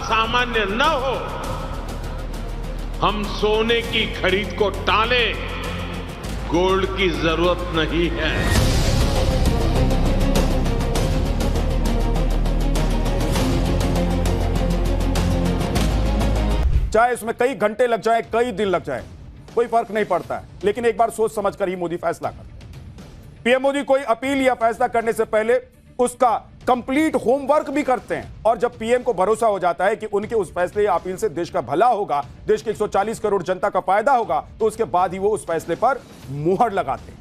सामान्य न हो, हम सोने की खरीद को टालें, गोल्ड की जरूरत नहीं है। चाहे इसमें कई घंटे लग जाए, कई दिन लग जाए, कोई फर्क नहीं पड़ता है, लेकिन एक बार सोच समझकर ही मोदी फैसला करते हैं। पीएम मोदी कोई अपील या फैसला करने से पहले उसका कंप्लीट होमवर्क भी करते हैं, और जब पीएम को भरोसा हो जाता है कि उनके उस फैसले या अपील से देश का भला होगा, देश के 140 करोड़ जनता का फायदा होगा, तो उसके बाद ही वो उस फैसले पर मुहर लगाते हैं।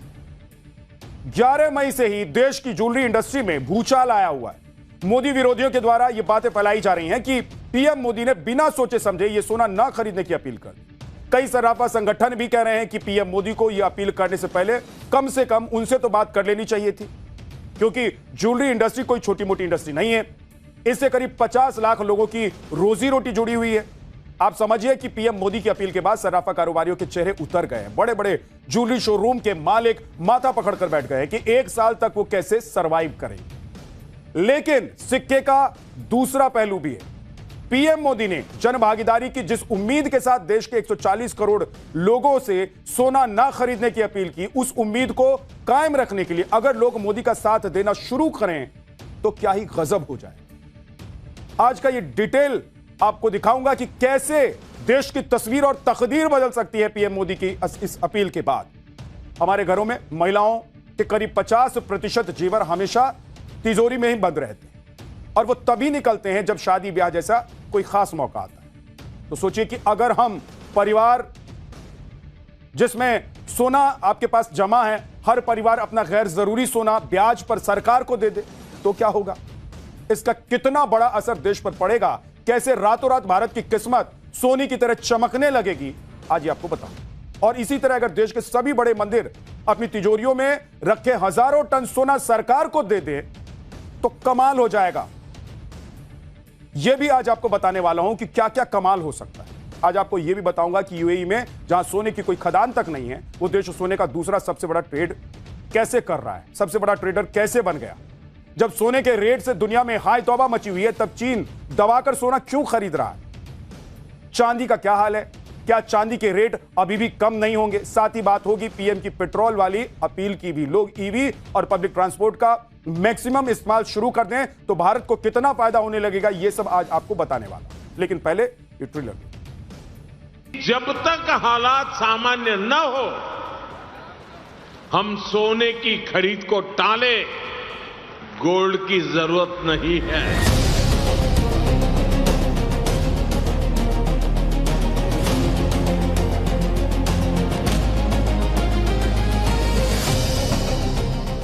11 मई से ही देश की ज्वेलरी इंडस्ट्री में भूचाल आया हुआ है। मोदी विरोधियों के द्वारा यह बातें फैलाई जा रही हैं कि पीएम मोदी ने बिना सोचे समझे यह सोना न खरीदने की अपील कर दी। कई सराफा संगठन भी कह रहे हैं कि पीएम मोदी को यह अपील करने से कम उनसे तो बात कर लेनी चाहिए थी, क्योंकि ज्वेलरी इंडस्ट्री कोई छोटी मोटी इंडस्ट्री नहीं है। इससे करीब 50 लाख लोगों की रोजी रोटी जुड़ी हुई है। आप समझिए कि पीएम मोदी की अपील के बाद सराफा कारोबारियों के चेहरे उतर गए हैं। बड़े बड़े ज्वेलरी शोरूम के मालिक माथा पकड़कर बैठ गए कि एक साल तक वो कैसे सरवाइव करेंगे। लेकिन सिक्के का दूसरा पहलू भी है। पीएम मोदी ने जन भागीदारी की जिस उम्मीद के साथ देश के 140 करोड़ लोगों से सोना ना खरीदने की अपील की, उस उम्मीद को कायम रखने के लिए अगर लोग मोदी का साथ देना शुरू करें तो क्या ही गजब हो जाए। आज का ये डिटेल आपको दिखाऊंगा कि कैसे देश की तस्वीर और तकदीर बदल सकती है पीएम मोदी की इस अपील के बाद। हमारे घरों में महिलाओं के करीब 50% जेवर हमेशा तिजोरी में ही बंद रहते हैं, और वो तभी निकलते हैं जब शादी ब्याह जैसा कोई खास मौका आता है। तो सोचिए कि अगर हम परिवार जिसमें सोना आपके पास जमा है, हर परिवार अपना गैर जरूरी सोना ब्याज पर सरकार को दे दे तो क्या होगा? इसका कितना बड़ा असर देश पर पड़ेगा, कैसे रातों रात भारत की किस्मत सोने की तरह चमकने लगेगी, आज ये आपको बताऊं। और इसी तरह अगर देश के सभी बड़े मंदिर अपनी तिजोरियों में रखे हजारों टन सोना सरकार को दे दे तो कमाल हो जाएगा। यह भी आज आपको बताने वाला हूं कि क्या क्या कमाल हो सकता है। आज आपको यह भी बताऊंगा कि यूएई में जहां सोने की कोई खदान तक नहीं है, वो देश सोने का दूसरा सबसे बड़ा ट्रेड कैसे कर रहा है, सबसे बड़ा ट्रेडर कैसे बन गया। जब सोने के रेट से दुनिया में हाय तौबा मची हुई है, तब चीन दबाकर सोना क्यों खरीद रहा है। चांदी का क्या हाल है, क्या चांदी के रेट अभी भी कम नहीं होंगे। साथ ही बात होगी पीएम की पेट्रोल वाली अपील की भी। लोग ईवी और पब्लिक ट्रांसपोर्ट का मैक्सिमम इस्तेमाल शुरू कर दें तो भारत को कितना फायदा होने लगेगा, यह सब आज आपको बताने वाला। लेकिन पहले ये ट्रिलर। जब तक हालात सामान्य न हो, हम सोने की खरीद को टालें, गोल्ड की जरूरत नहीं है।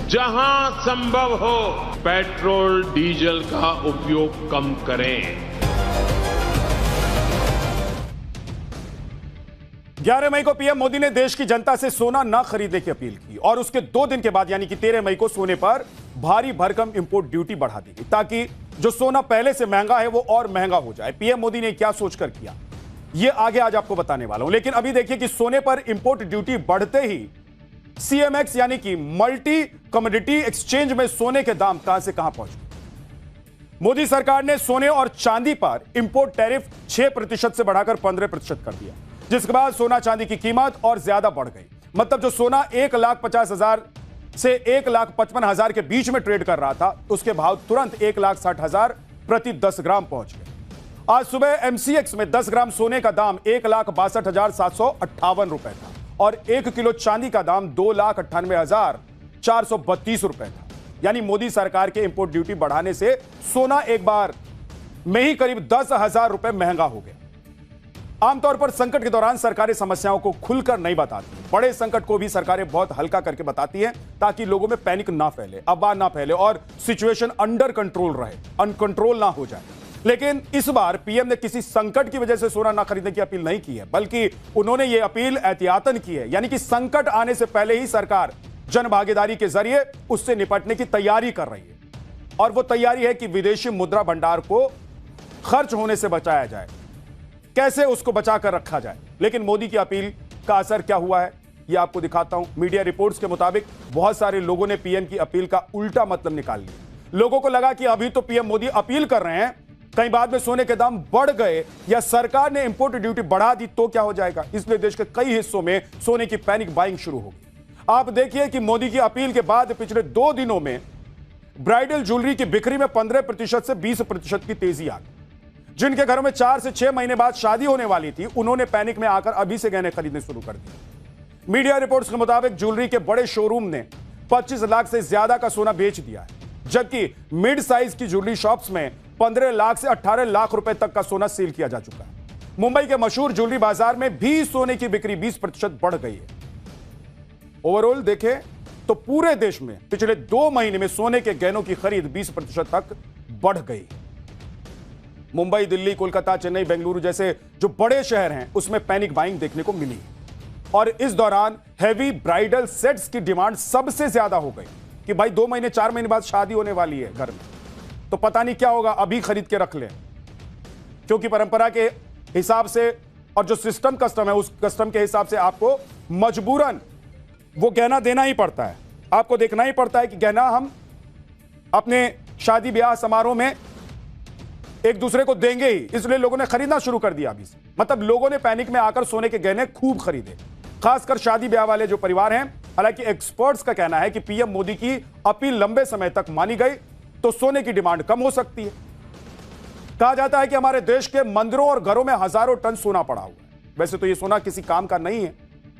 जहां संभव हो पेट्रोल डीजल का उपयोग कम करें। 11 मई को पीएम मोदी ने देश की जनता से सोना न खरीदने की अपील की, और उसके 2 दिन के बाद यानी कि 13 मई को सोने पर भारी भरकम इंपोर्ट ड्यूटी बढ़ा दी गई, ताकि जो सोना पहले से महंगा है वो और महंगा हो जाए। पीएम मोदी ने क्या सोचकर किया, ये आगे आज आपको बताने वाला हूं। लेकिन अभी देखिए कि सोने पर इंपोर्ट ड्यूटी बढ़ते ही सीएमएक्स यानी कि मल्टी कमोडिटी एक्सचेंज में सोने के दाम कहां से कहां पहुंच गए। मोदी सरकार ने सोने और चांदी पर इंपोर्ट टैरिफ 6% से बढ़ाकर 15% कर दिया, जिसके बाद सोना चांदी की कीमत और ज्यादा बढ़ गई। मतलब जो सोना 1,50,000 से 1,55,000 के बीच में ट्रेड कर रहा था, उसके भाव तुरंत 1,60,000 प्रति 10 ग्राम पहुंच गए। आज सुबह एमसीएक्स में 10 ग्राम सोने का दाम 1,62,758 रुपए था, और 1 किलो चांदी का दाम 2,98,432 रुपए था। यानी मोदी सरकार के इंपोर्ट ड्यूटी बढ़ाने से सोना एक बार में ही करीब 10,000 रुपए महंगा हो गया। आमतौर पर संकट के दौरान सरकारें समस्याओं को खुलकर नहीं बताती, बड़े संकट को भी सरकारें बहुत हल्का करके बताती हैं, ताकि लोगों में पैनिक ना फैले, अफवाह ना फैले और सिचुएशन अंडर कंट्रोल रहे, अनकंट्रोल ना हो जाए। लेकिन इस बार पीएम ने किसी संकट की वजह से सोना ना खरीदने की अपील नहीं की है, बल्कि उन्होंने यह अपील एहतियातन की है। यानी कि संकट आने से पहले ही सरकार जन भागीदारी के जरिए उससे निपटने की तैयारी कर रही है, और वो तैयारी है कि विदेशी मुद्रा भंडार को खर्च होने से बचाया जाए, कैसे उसको बचाकर रखा जाए। लेकिन मोदी की अपील का असर क्या हुआ है, यह आपको दिखाता हूं। मीडिया रिपोर्ट्स के मुताबिक बहुत सारे लोगों ने पीएम की अपील का उल्टा मतलब निकाल लिया। लोगों को लगा कि अभी तो पीएम मोदी अपील कर रहे हैं कहीं बाद में सोने के दाम बढ़ गए या सरकार ने इंपोर्ट ड्यूटी बढ़ा दी तो क्या हो जाएगा। इसलिए देश के कई हिस्सों में सोने की पैनिक बाइंग शुरू होगी। आप देखिए कि मोदी की अपील के बाद पिछले 2 दिनों में ब्राइडल ज्वेलरी की बिक्री में 15% से 20% की तेजी आ गई। जिनके घरों में 4 से 6 महीने बाद शादी होने वाली थी, उन्होंने पैनिक में आकर अभी से गहने खरीदने शुरू कर दिए। मीडिया रिपोर्ट्स के मुताबिक ज्वेलरी के बड़े शोरूम ने 25 लाख से ज्यादा का सोना बेच दिया है, जबकि मिड साइज की ज्वेलरी शॉप्स में 15 लाख से 18 लाख रुपए तक का सोना सेल किया जा चुका है। मुंबई के मशहूर ज्वेलरी बाजार में भी सोने की बिक्री 20% बढ़ गई है। ओवरऑल देखें तो पूरे देश में पिछले 2 महीने में सोने के गहनों की खरीद 20% तक बढ़ गई। मुंबई, दिल्ली, कोलकाता, चेन्नई, बेंगलुरु जैसे जो बड़े शहर हैं उसमें पैनिक बाइंग देखने को मिली और इस दौरान हैवी ब्राइडल सेट्स की डिमांड सबसे ज्यादा हो गई कि भाई 2 महीने 4 महीने बाद शादी होने वाली है घर में, तो पता नहीं क्या होगा, अभी खरीद के रख लें। क्योंकि परंपरा के हिसाब से और जो सिस्टम कस्टम है उस कस्टम के हिसाब से आपको मजबूरन वो गहना देना ही पड़ता है। आपको देखना ही पड़ता है कि गहना हम अपने शादी ब्याह समारोह में एक दूसरे को देंगे ही, इसलिए लोगों ने खरीदना शुरू कर दिया अभी से। मतलब लोगों ने पैनिक में आकर सोने के गहने खूब खरीदे, खासकर शादी ब्याह वाले जो परिवार हैं। हालांकि एक्सपर्ट्स का कहना है कि पीएम मोदी की अपील लंबे समय तक मानी गई तो सोने की डिमांड कम हो सकती है। कहा जाता है कि हमारे देश के मंदिरों और घरों में हजारों टन सोना पड़ा हुआ है। वैसे तो यह सोना किसी काम का नहीं है,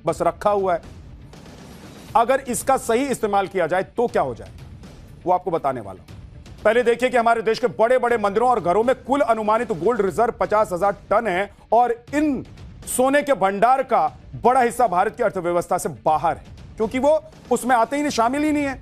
बस रखा हुआ है। अगर इसका सही इस्तेमाल किया जाए तो क्या हो जाएगा, वो आपको बताने वाला हूं। पहले देखिए कि हमारे देश के बड़े बड़े मंदिरों और घरों में कुल अनुमानित गोल्ड रिजर्व 50,000 टन है और इन सोने के भंडार का बड़ा हिस्सा भारत की अर्थव्यवस्था से बाहर है, क्योंकि वो उसमें आते ही नहीं, शामिल ही नहीं है।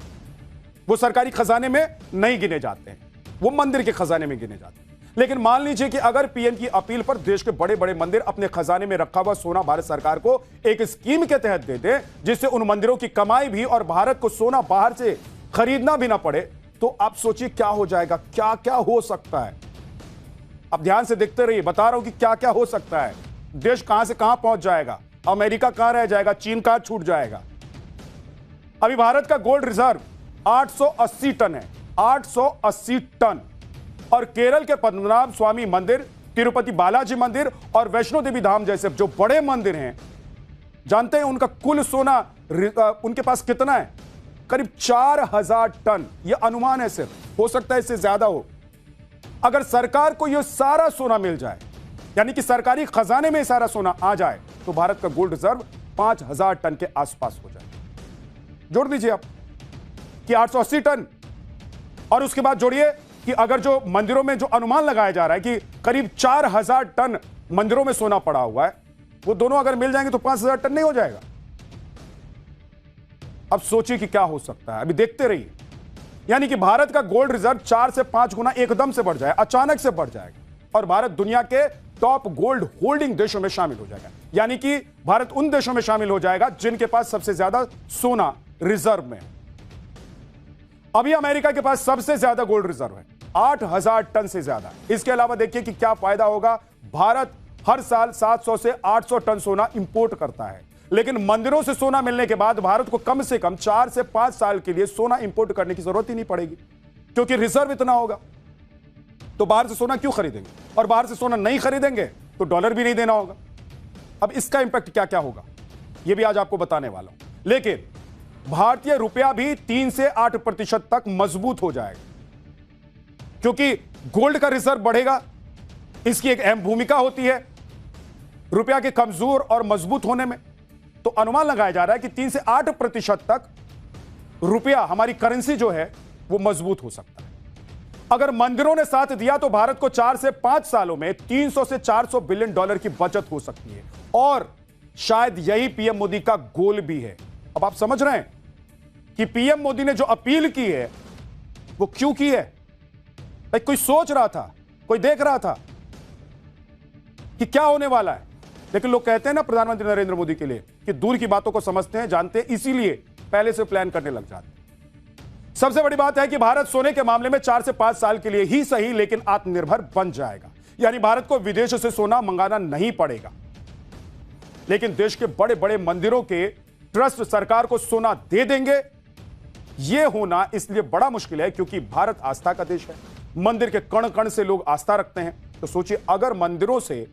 वो सरकारी खजाने में नहीं गिने जाते हैं, वो मंदिर के खजाने में गिने जाते हैं। लेकिन मान लीजिए कि अगर पीएम की अपील पर देश के बड़े बड़े मंदिर अपने खजाने में रखा हुआ सोना भारत सरकार को एक स्कीम के तहत दे दे, जिससे उन मंदिरों की कमाई भी और भारत को सोना बाहर से खरीदना भी ना पड़े, तो आप सोचिए क्या हो जाएगा, क्या क्या हो सकता है। अब ध्यान से देखते रहिए, बता रहा हूं कि क्या क्या हो सकता है। देश कहां से कहां पहुंच जाएगा, अमेरिका कहां रह जाएगा, चीन कहां छूट जाएगा। अभी भारत का गोल्ड रिजर्व 880 टन है, 880 टन। और केरल के पद्मनाभ स्वामी मंदिर, तिरुपति बालाजी मंदिर और वैष्णो देवी धाम जैसे जो बड़े मंदिर हैं, जानते हैं उनका कुल सोना उनके पास कितना है? करीब 4000 टन। यह अनुमान है, सिर्फ हो सकता है इससे ज्यादा हो। अगर सरकार को यह सारा सोना मिल जाए, यानी कि सरकारी खजाने में सारा सोना आ जाए, तो भारत का गोल्ड रिजर्व 5000 टन के आसपास हो जाए। जोड़ दीजिए आप कि 880 टन और उसके बाद जोड़िए कि अगर जो मंदिरों में जो अनुमान लगाया जा रहा है कि करीब 4000 टन मंदिरों में सोना पड़ा हुआ है, वो दोनों अगर मिल जाएंगे तो 5000 टन नहीं हो जाएगा। अब सोचिए कि क्या हो सकता है, अभी देखते रहिए। यानी कि भारत का गोल्ड रिजर्व 4 से 5 गुना एकदम से बढ़ जाए, अचानक से बढ़ जाएगा और भारत दुनिया के टॉप गोल्ड होल्डिंग देशों में शामिल हो जाएगा। यानी कि भारत उन देशों में शामिल हो जाएगा जिनके पास सबसे ज्यादा सोना रिजर्व में। अभी अमेरिका के पास सबसे ज्यादा गोल्ड रिजर्व है, 8000 टन से ज्यादा। इसके अलावा देखिए कि क्या फायदा होगा। भारत हर साल 700 से 800 टन सोना इंपोर्ट करता है, लेकिन मंदिरों से सोना मिलने के बाद भारत को कम से कम 4 से 5 साल के लिए सोना इंपोर्ट करने की जरूरत ही नहीं पड़ेगी, क्योंकि रिजर्व इतना होगा। तो बाहर से सोना क्यों खरीदेंगे, और बाहर से सोना नहीं खरीदेंगे तो डॉलर भी नहीं देना होगा। अब इसका इंपैक्ट क्या क्या होगा यह भी आज आपको बताने वाला हूं। लेकिन भारतीय रुपया भी 3 से 8% तक मजबूत हो जाएगा, क्योंकि गोल्ड का रिजर्व बढ़ेगा। इसकी एक अहम भूमिका होती है रुपया के कमजोर और मजबूत होने में। तो अनुमान लगाया जा रहा है कि 3 से 8% तक रुपया, हमारी करेंसी जो है, वो मजबूत हो सकता है। अगर मंदिरों ने साथ दिया तो भारत को 4 से 5 सालों में 300 से 400 बिलियन डॉलर की बचत हो सकती है, और शायद यही पीएम मोदी का गोल भी है। अब आप समझ रहे हैं कि पीएम मोदी ने जो अपील की है वो क्यों की है। भाई कोई सोच रहा था, कोई देख रहा था कि क्या होने वाला है, लेकिन लोग कहते हैं ना प्रधानमंत्री नरेंद्र मोदी के लिए कि दूर की बातों को समझते हैं, जानते हैं, इसीलिए पहले से प्लान करने लग जाते हैं। सबसे बड़ी बात है कि भारत सोने के मामले में 4 से 5 साल के लिए ही सही, लेकिन आत्मनिर्भर बन जाएगा। यानी भारत को विदेश से सोना मंगाना नहीं पड़ेगा। लेकिन देश के बड़े बड़े मंदिरों के ट्रस्ट सरकार को सोना दे देंगे। यह होना इसलिए बड़ा मुश्किल है क्योंकि भारत आस्था का देश है। मंदिर के कण कण से लोग आस्था रखते हैं। तो सोचिए, अगर मंदिरों से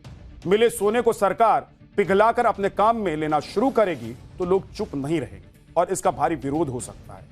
मिले सोने को सरकार पिघलाकर अपने काम में लेना शुरू करेगी तो लोग चुप नहीं रहेंगे और इसका भारी विरोध हो सकता है।